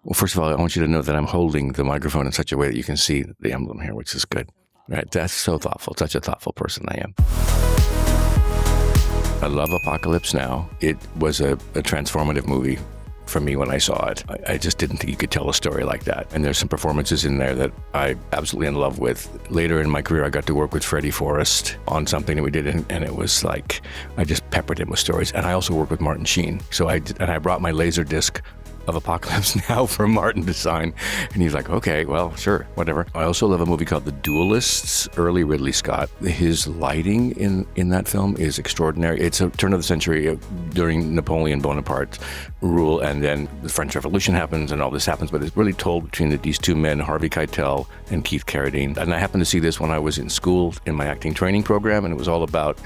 Well, first of all, I want you to know that I'm holding the microphone in such a way that you can see the emblem here, which is good. Right? That's so thoughtful. Such a thoughtful person I am. I love Apocalypse Now. It was a transformative movie for me when I saw it. I just didn't think you could tell a story like that. And there's some performances in there that I'm absolutely in love with. Later in my career, I got to work with Freddie Forrest on something that we did, and it was like, I just peppered him with stories. And I also worked with Martin Sheen. So I brought my laser disc of Apocalypse Now for Martin to sign. And he's like, okay, well, sure, whatever. I also love a movie called The Duellists, early Ridley Scott. His lighting in that film is extraordinary. It's a turn of the century during Napoleon Bonaparte's rule, and then the French Revolution happens and all this happens, but it's really told between these two men, Harvey Keitel and Keith Carradine. And I happened to see this when I was in school in my acting training program, and it was all about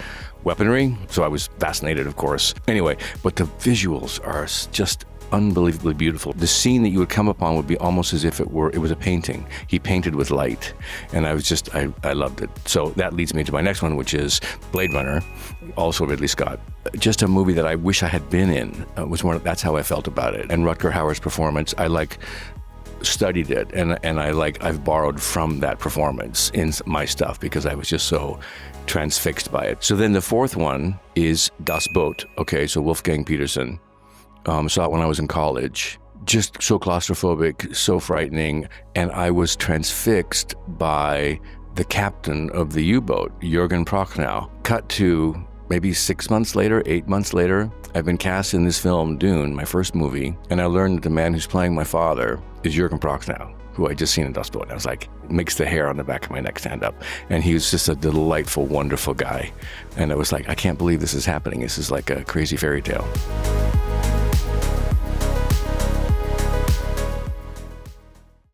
weaponry. So I was fascinated, of course. Anyway, but the visuals are just unbelievably beautiful. The scene that you would come upon would be almost as if it was a painting. He painted with light, and I loved it. So that leads me to my next one, which is Blade Runner, also Ridley Scott. Just a movie that I wish I had been in. That's how I felt about it. And Rutger Hauer's performance, I studied it, and I've borrowed from that performance in my stuff because I was just so transfixed by it. So then the fourth one is Das Boot. Okay, so Wolfgang Petersen. Saw it when I was in college. Just so claustrophobic, so frightening, and I was transfixed by the captain of the U-boat, Jürgen Prochnow. Cut to maybe 6 months later, 8 months later, I've been cast in this film, Dune, my first movie, and I learned that the man who's playing my father is Jürgen Prochnow, who I just seen in Das Boot. And I was like, it makes the hair on the back of my neck stand up. And he was just a delightful, wonderful guy. And I was like, I can't believe this is happening. This is like a crazy fairy tale.